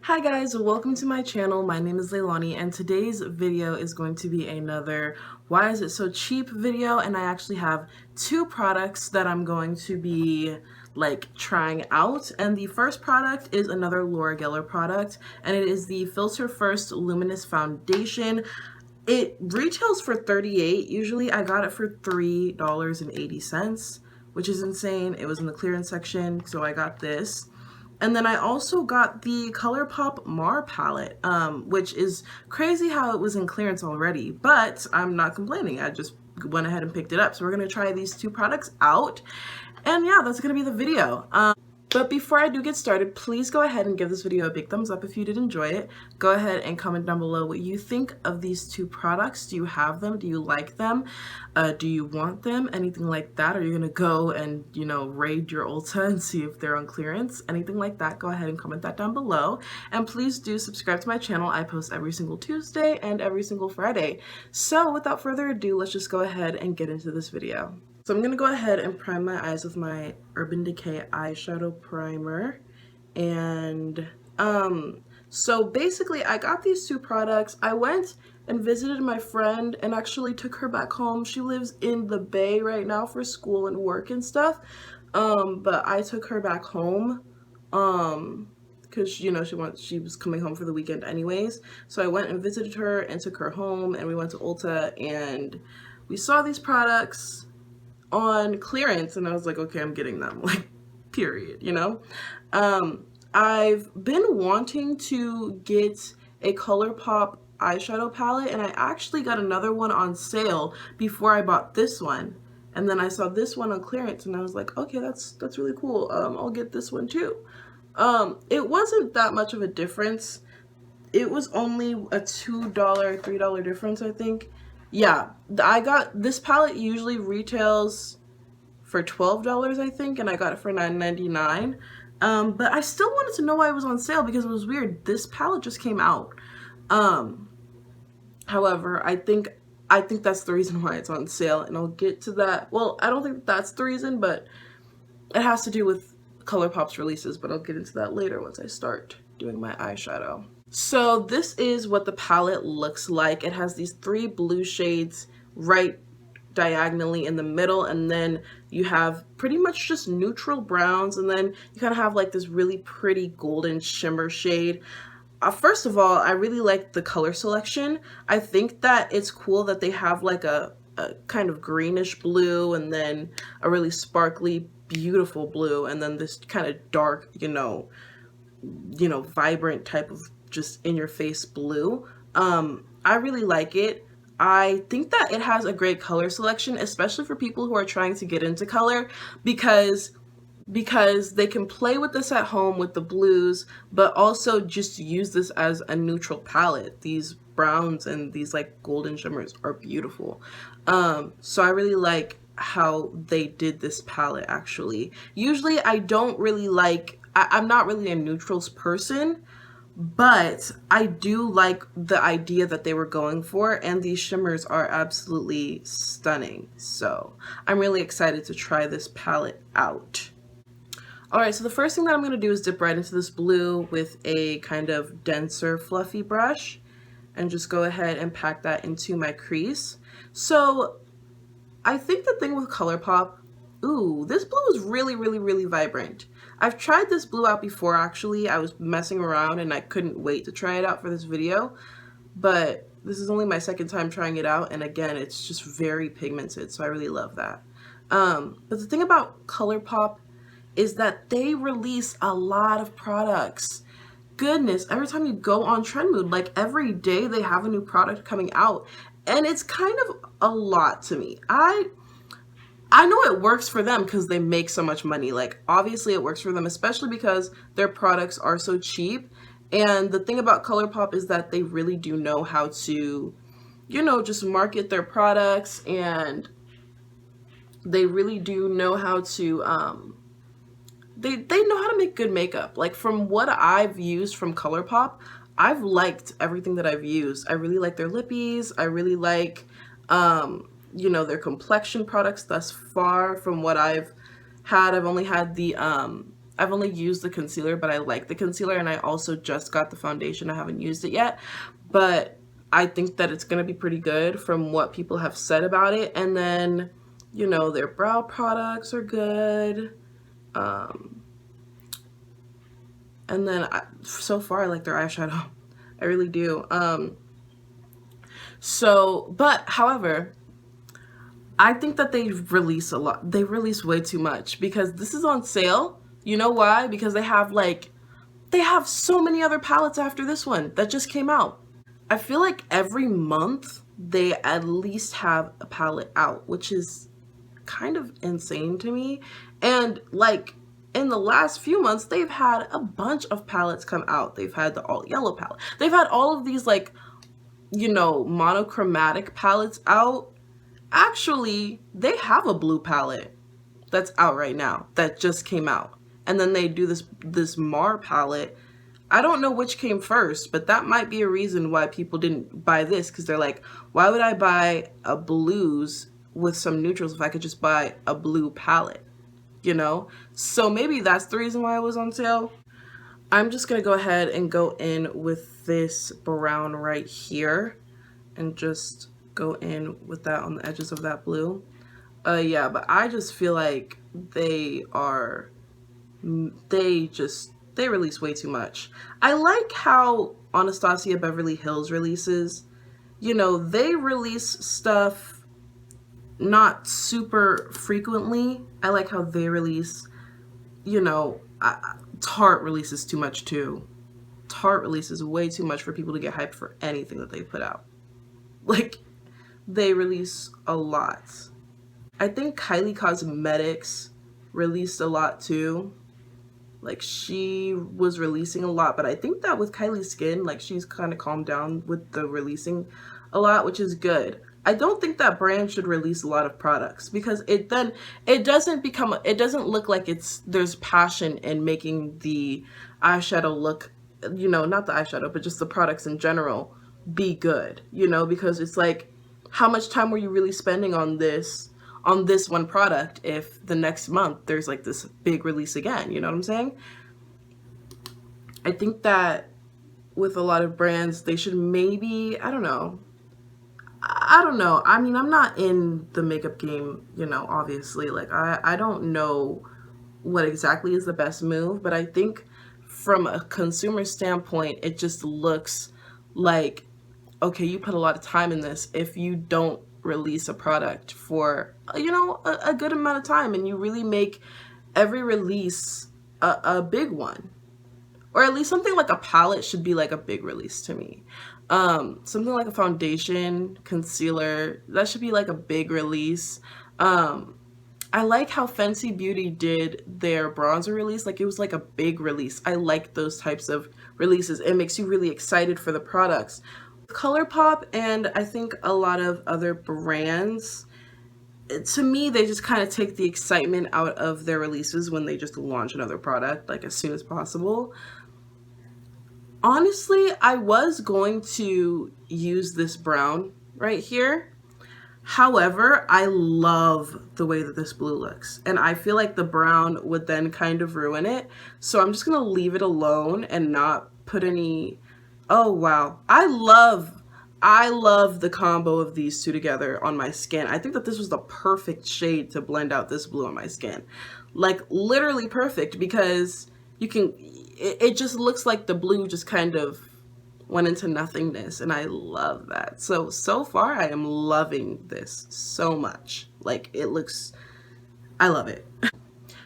Hi guys, welcome to my channel. My name is Leilani and today's video is going to be another why is it so cheap video, and I actually have two products that I'm going to be trying out. And the first product is another Laura Geller product, and it is the Filter First Luminous Foundation. It retails for $38. Usually I got it for $3.80, which is insane. It was in the clearance section, so I got this. And then I also got the Colourpop Mar palette, which is crazy how it was in clearance already, but I'm not complaining. I just went ahead and picked it up. So we're going to try these two products out. And yeah, that's going to be the video. But before I do get started, please go ahead and give this video a big thumbs up if you did enjoy it. Go ahead and comment down below what you think of these two products. Do you have them? Do you like them? Do you want them? Anything like that? Are you going to go and, raid your Ulta and see if they're on clearance? Anything like that, go ahead and comment that down below. And please do subscribe to my channel. I post every single Tuesday and every single Friday. So without further ado, let's just go ahead and get into this video. So I'm going to go ahead and prime my eyes with my Urban Decay eyeshadow primer. And so basically I got these two products. I went and visited my friend and actually took her back home. She lives in the Bay right now for school and work and stuff. But I took her back home because she was coming home for the weekend anyways. So I went and visited her and took her home, and we went to Ulta and we saw these products on clearance and I was like, okay, I'm getting them, period, I've been wanting to get a Colourpop eyeshadow palette, and I actually got another one on sale before I bought this one, and then I saw this one on clearance and I was like, okay, that's really cool. I'll get this one too. It wasn't that much of a difference. It was only a $2, $3 difference, I think. Yeah, I got this palette usually retails for $12, I think, and I got it for $9.99. But I still wanted to know why it was on sale because it was weird. This palette just came out. However, I think that's the reason why it's on sale, and I'll get to that. Well, I don't think that's the reason, but it has to do with Colourpop's releases, but I'll get into that later once I start doing my eyeshadow. So this is what the palette looks like. It has these three blue shades right diagonally in the middle, and then you have pretty much just neutral browns, and then you kind of have this really pretty golden shimmer shade. First of all, I really like the color selection. I think that it's cool that they have a kind of greenish blue, and then a really sparkly, beautiful blue, and then this kind of dark, vibrant type of just in your face blue. I really like it. I think that it has a great color selection, especially for people who are trying to get into color, because they can play with this at home with the blues, but also just use this as a neutral palette. These browns and these golden shimmers are beautiful. So I really like how they did this palette actually. Usually I don't really I'm not really a neutrals person, but I do like the idea that they were going for, and these shimmers are absolutely stunning. So I'm really excited to try this palette out. Alright, so the first thing that I'm going to do is dip right into this blue with a kind of denser fluffy brush and just go ahead and pack that into my crease. So I think the thing with Colourpop, ooh, this blue is really, really, really vibrant. I've tried this blue out before actually. I was messing around and I couldn't wait to try it out for this video, but this is only my second time trying it out, and again, it's just very pigmented, so I really love that. But the thing about Colourpop is that they release a lot of products. Goodness, every time you go on Trendmood, every day they have a new product coming out, and it's kind of a lot to me. I know it works for them because they make so much money. Obviously it works for them, especially because their products are so cheap. And the thing about Colourpop is that they really do know how to, just market their products, and they really do know how to, they know how to make good makeup. From what I've used from Colourpop, I've liked everything that I've used. I really like their lippies. I really like, their complexion products thus far. From what I've had, I've only had the I've only used the concealer, but I like the concealer, and I also just got the foundation. I haven't used it yet, but I think that it's gonna be pretty good from what people have said about it. And then, you know, their brow products are good. And then so far I like their eyeshadow. I really do. But however, I think that they release a lot. They release way too much because this is on sale. You know why? Because they have so many other palettes after this one that just came out. I feel like every month they at least have a palette out, which is kind of insane to me. And like in the last few months, they've had a bunch of palettes come out. They've had the all yellow palette. They've had all of these like, you know, monochromatic palettes out. Actually, they have a blue palette that's out right now that just came out. And then they do this Mar palette. I don't know which came first, but that might be a reason why people didn't buy this, because they're like, why would I buy a blues with some neutrals if I could just buy a blue palette, you know? So maybe that's the reason why it was on sale. I'm just gonna go ahead and go in with this brown right here and just go in with that on the edges of that blue. Yeah, but I just feel like they release way too much. I like how Anastasia Beverly Hills releases. You know, they release stuff not super frequently. I like how they release, you know, Tarte releases too much too. Tarte releases way too much for people to get hyped for anything that they put out. Like, they release a lot. I think Kylie Cosmetics released a lot too. Like, she was releasing a lot, but I think that with Kylie's skin, like, she's kind of calmed down with the releasing a lot, which is good. I don't think that brand should release a lot of products, because it doesn't look like there's passion in making the eyeshadow look, you know, not the eyeshadow, but just the products in general be good, you know, because it's like, how much time were you really spending on this one product if the next month there's like this big release again, you know what I'm saying? I think that with a lot of brands, they should maybe, I don't know. I mean, I'm not in the makeup game, you know, obviously. Like, I don't know what exactly is the best move, but I think from a consumer standpoint, it just looks like, okay, you put a lot of time in this if you don't release a product for, you know, a good amount of time, and you really make every release a big one. Or at least something like a palette should be like a big release to me. Something like a foundation, concealer, that should be like a big release. I like how Fenty Beauty did their bronzer release. Like, it was like a big release. I like those types of releases. It makes you really excited for the products. Colourpop and I think a lot of other brands, to me, they just kind of take the excitement out of their releases when they just launch another product like as soon as possible. Honestly, I was going to use this brown right here. However, I love the way that this blue looks, and I feel like the brown would then kind of ruin it. So I'm just gonna leave it alone and not put any. Oh wow, I love the combo of these two together on my skin. I think that this was the perfect shade to blend out this blue on my skin. Like, literally perfect, because it just looks like the blue just kind of went into nothingness, and I love that. So far I am loving this so much. Like, I love it.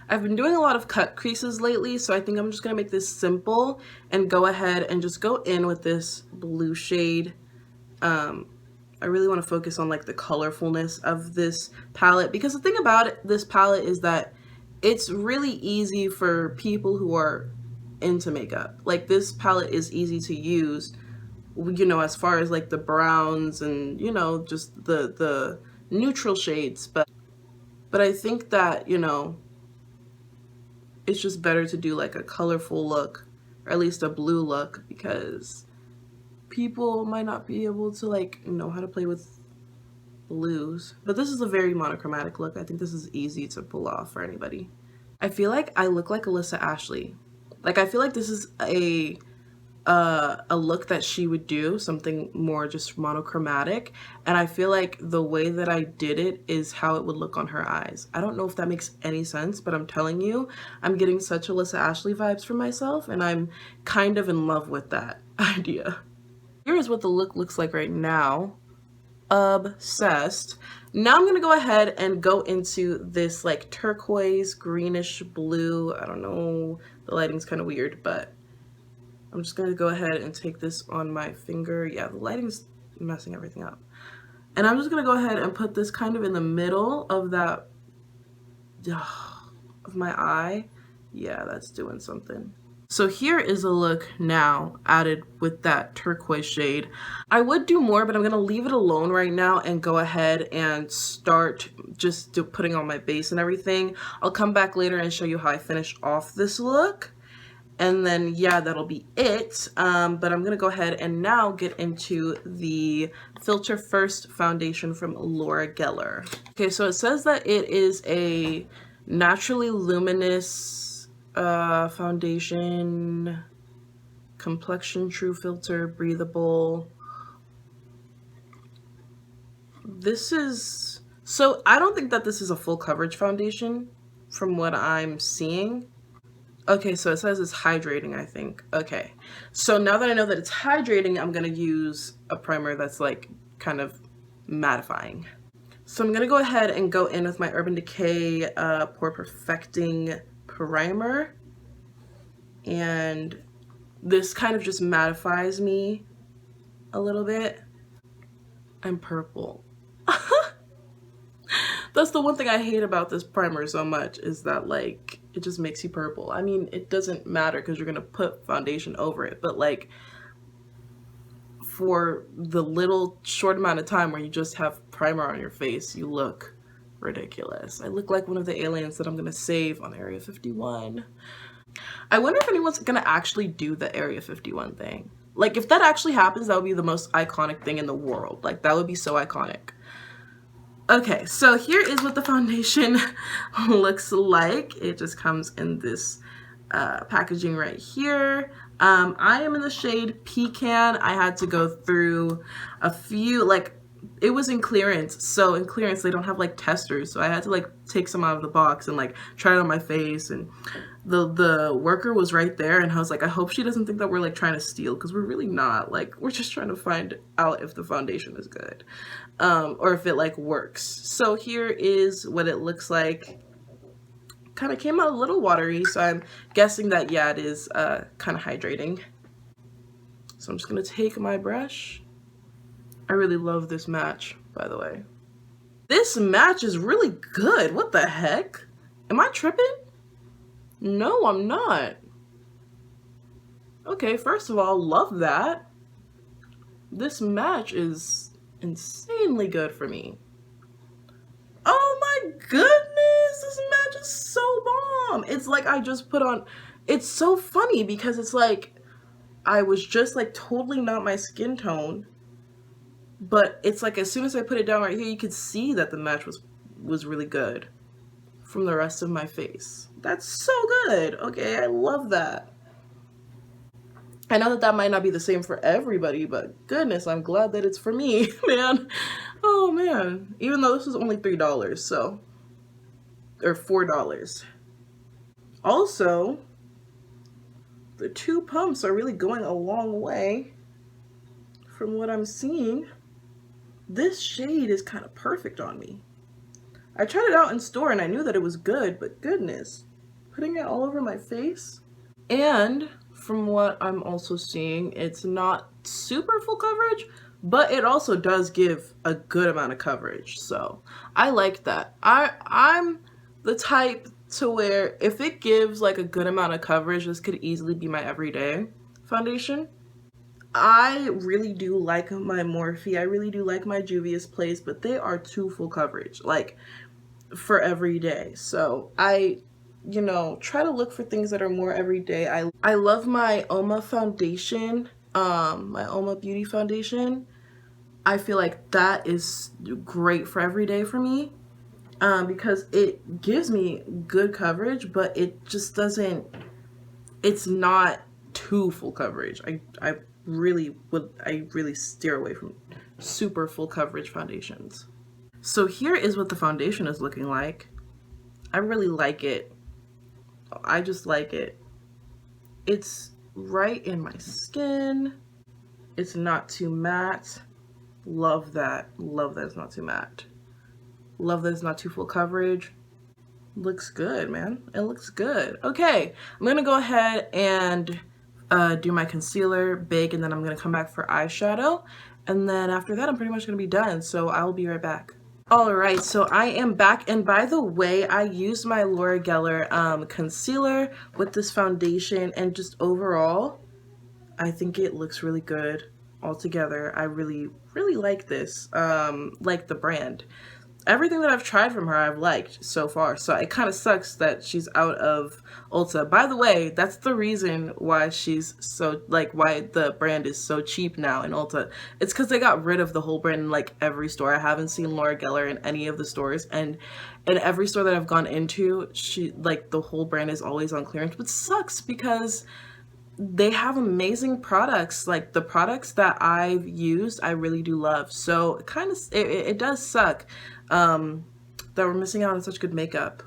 I've been doing a lot of cut creases lately, so I think I'm just gonna make this simple and go ahead and just go in with this blue shade. I really want to focus on like the colorfulness of this palette, because the thing about this palette is that it's really easy for people who are into makeup. Like, this palette is easy to use, you know, as far as like the browns and, you know, just the neutral shades, but I think that, you know, it's just better to do like a colorful look, or at least a blue look, because people might not be able to like know how to play with blues. But this is a very monochromatic look. I think this is easy to pull off for anybody. I feel like I look like Alyssa Ashley. Like, I feel like this is a look that she would do, something more just monochromatic, and I feel like the way that I did it is how it would look on her eyes. I don't know if that makes any sense, but I'm telling you, I'm getting such Alyssa Ashley vibes for myself, and I'm kind of in love with that idea. Here is what the look looks like right now. Obsessed. Now I'm gonna go ahead and go into this like turquoise greenish blue. I don't know, the lighting's kind of weird, but I'm just gonna go ahead and take this on my finger. Yeah, the lighting's messing everything up. And I'm just gonna go ahead and put this kind of in the middle of that, of my eye. Yeah, that's doing something. So here is a look now added with that turquoise shade. I would do more, but I'm gonna leave it alone right now and go ahead and start just putting on my base and everything. I'll come back later and show you how I finish off this look. And then, yeah, that'll be it. But I'm gonna go ahead and now get into the Filter First foundation from Laura Geller. Okay, so it says that it is a naturally luminous foundation, complexion true filter, breathable. This is, so I don't think that this is a full coverage foundation from what I'm seeing. Okay, so it says it's hydrating, I think. Okay, so now that I know that it's hydrating, I'm gonna use a primer that's like kind of mattifying. So I'm gonna go ahead and go in with my Urban Decay Pore Perfecting Primer, and this kind of just mattifies me a little bit. I'm purple. That's the one thing I hate about this primer so much, is that like it just makes you purple. I mean, it doesn't matter because you're gonna put foundation over it, but like for the little short amount of time where you just have primer on your face, you look ridiculous. I look like one of the aliens that I'm gonna save on Area 51. I wonder if anyone's gonna actually do the Area 51 thing. Like, if that actually happens, that would be the most iconic thing in the world. Like, that would be so iconic. Okay, so here is what the foundation looks like. It just comes in this packaging right here. I am in the shade Pecan. I had to go through a few, like, it was in clearance. So in clearance, they don't have like testers. So I had to like take some out of the box and like try it on my face. And the worker was right there. And I was like, I hope she doesn't think that we're like trying to steal, because we're really not. Like, we're just trying to find out if the foundation is good. Or if it like works. So here is what it looks like. Kind of came out a little watery, so I'm guessing that, yeah, it is kind of hydrating. So I'm just gonna take my brush. I really love this match, by the way. This match is really good. What the heck? Am I tripping? No, I'm not. Okay, first of all, love that. This match is insanely good for me. Oh my goodness, this match is so bomb. It's like I just put on, it's so funny because it's like I was just like totally not my skin tone, but it's like as soon as I put it down right here, you could see that the match was really good from the rest of my face. That's so good. Okay, I love that. I know that that might not be the same for everybody, but goodness, I'm glad that it's for me, man. Oh man, even though this was only $3, so, or $4. Also, the two pumps are really going a long way from what I'm seeing. This shade is kind of perfect on me. I tried it out in store and I knew that it was good, but goodness, putting it all over my face. And from what I'm also seeing, it's not super full coverage, but it also does give a good amount of coverage. So I like that. I'm the type to where if it gives like a good amount of coverage, this could easily be my everyday foundation. I really do like my Morphe. I really do like my Juvia's Place, but they are too full coverage, like for every day. So I, you know, try to look for things that are more everyday. I love my Oma foundation, my Oma Beauty foundation. I feel like that is great for every day for me. because it gives me good coverage, but it just doesn't, it's not too full coverage. I really steer away from super full coverage foundations. So here is what the foundation is looking like. I really like it. I just like it. It's right in my skin. It's not too matte. Love that. Love that it's not too matte. Love that it's not too full coverage. Looks good, man. It looks good. Okay, I'm gonna go ahead and do my concealer, bake, and then I'm gonna come back for eyeshadow. And then after that, I'm pretty much gonna be done. So I will be right back. All right, so I am back, and by the way, I used my Laura Geller concealer with this foundation, and just overall, I think it looks really good altogether. I really like this, like the brand. Everything that I've tried from her, I've liked so far. So it kind of sucks that she's out of Ulta. By the way, that's the reason why she's so, like, why the brand is so cheap now in Ulta. It's because they got rid of the whole brand in, like, every store. I haven't seen Laura Geller in any of the stores. And in every store that I've gone into, the whole brand is always on clearance. Which sucks because they have amazing products. Like, the products that I've used, I really do love. So it does suck that we're missing out on such good makeup.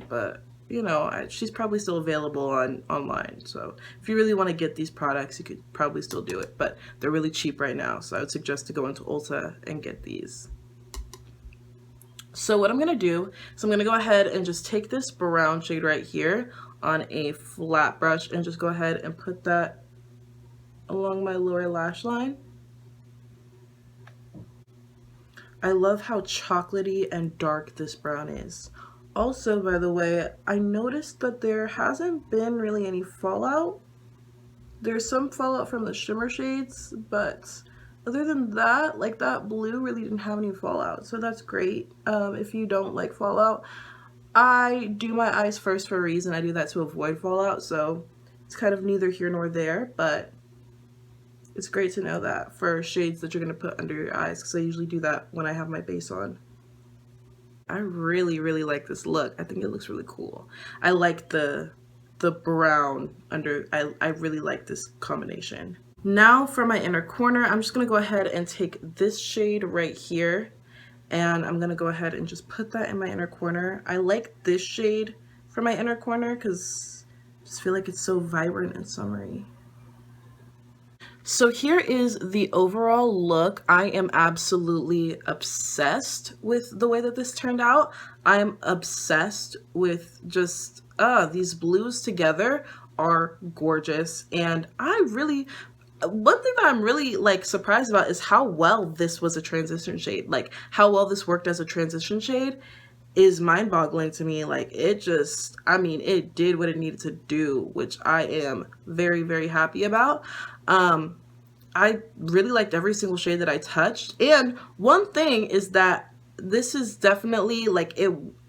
But you know, she's probably still available online. So if you really want to get these products, you could probably still do it. But they're really cheap right now, so I would suggest to go into Ulta and get these. So what I'm gonna do is I'm gonna go ahead and just take this brown shade right here on a flat brush and just go ahead and put that along my lower lash line. I love how chocolatey and dark this brown is. Also, by the way, I noticed that there hasn't been really any fallout. There's some fallout from the shimmer shades, but other than that, like, that blue really didn't have any fallout, so that's great. If you don't like fallout, I do my eyes first for a reason. I do that to avoid fallout, so it's kind of neither here nor there, but it's great to know that for shades that you're going to put under your eyes, because I usually do that when I have my base on. I really like this look. I think it looks really cool. I like the brown under. I really like this combination. Now for my inner corner, I'm just going to go ahead and take this shade right here, and I'm going to go ahead and just put that in my inner corner. I like this shade for my inner corner because I just feel like it's so vibrant and summery. So here is the overall look. I am absolutely obsessed with the way that this turned out. I'm obsessed with just, these blues together are gorgeous. And one thing that I'm really, like, surprised about is how well this was a transition shade. Like, how well this worked as a transition shade is mind-boggling to me. Like, it just, I mean, it did what it needed to do, which I am very happy about. I really liked every single shade that I touched. And one thing is that this is definitely, like,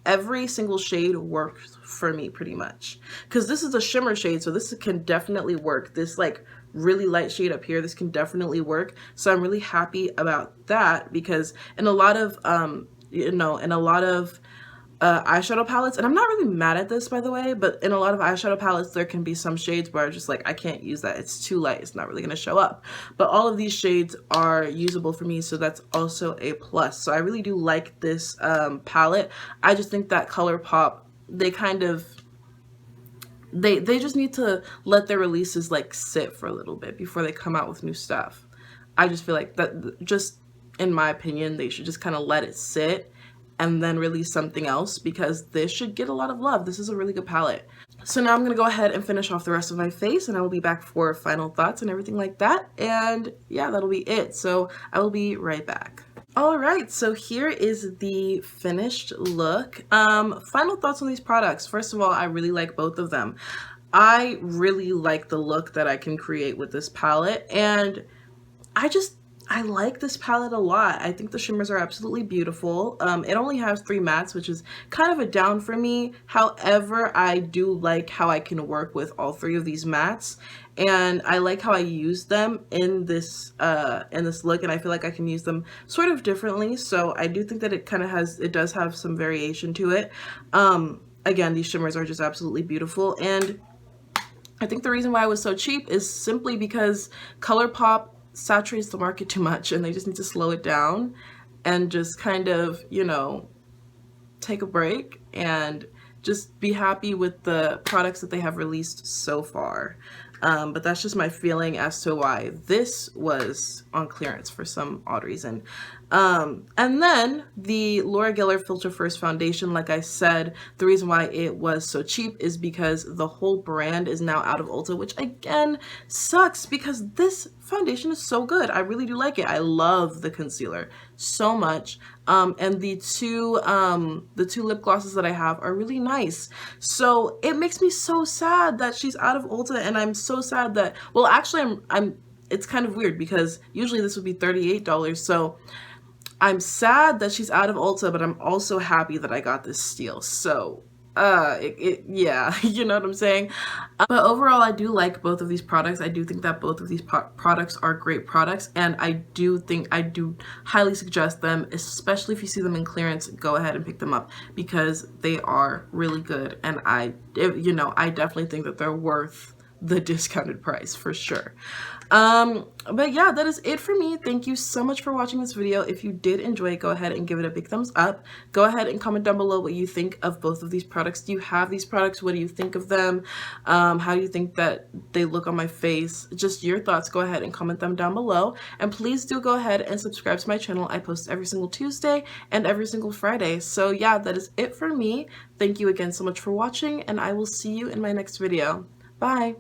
every single shade works for me pretty much. Because this is a shimmer shade, so this can definitely work. This, like, really light shade up here, this can definitely work. So I'm really happy about that, because in a lot of, eyeshadow palettes, and I'm not really mad at this, by the way, but in a lot of eyeshadow palettes there can be some shades where just, like, I can't use that, it's too light, it's not really going to show up. But all of these shades are usable for me, so that's also a plus. So I really do like this palette. I just think that Colourpop, they kind of, they just need to let their releases, like, sit for a little bit before they come out with new stuff. I just feel like that, just in my opinion, they should just kind of let it sit and then release something else, because this should get a lot of love. This is a really good palette. So now I'm going to go ahead and finish off the rest of my face, and I will be back for final thoughts and everything like that. And yeah, that'll be it. So I will be right back. All right, so here is the finished look. Final thoughts on these products. First of all, I really like both of them. I really like the look that I can create with this palette, and I like this palette a lot. I think the shimmers are absolutely beautiful. It only has 3 mattes, which is kind of a down for me. However, I do like how I can work with all 3 of these mattes. and I like how I use them in this look, and I feel like I can use them sort of differently. So I do think that it does have some variation to it. Again, these shimmers are just absolutely beautiful, and I think the reason why it was so cheap is simply because Colourpop saturates the market too much, and they just need to slow it down and just kind of, you know, take a break and just be happy with the products that they have released so far. But that's just my feeling as to why this was on clearance for some odd reason. And then the Laura Geller Filter First Foundation, like I said, the reason why it was so cheap is because the whole brand is now out of Ulta, which again sucks because this foundation is so good. I really do like it. I love the concealer so much. And the two lip glosses that I have are really nice. So it makes me so sad that she's out of Ulta, and I'm so sad that, well, actually I'm it's kind of weird because usually this would be $38. So I'm sad that she's out of Ulta, but I'm also happy that I got this steal. So yeah, you know what I'm saying? But overall, I do like both of these products. I do think that both of these products are great products, and I do highly suggest them, especially if you see them in clearance. Go ahead and pick them up because they are really good, and I definitely think that they're worth the discounted price for sure. But yeah, that is it for me. Thank you so much for watching this video. If you did enjoy it, go ahead and give it a big thumbs up. Go ahead and comment down below what you think of both of these products. Do you have these products? What do you think of them? How do you think that they look on my face? Just your thoughts. Go ahead and comment them down below. And please do go ahead and subscribe to my channel. I post every single Tuesday and every single Friday. So yeah, that is it for me. Thank you again so much for watching, and I will see you in my next video. Bye!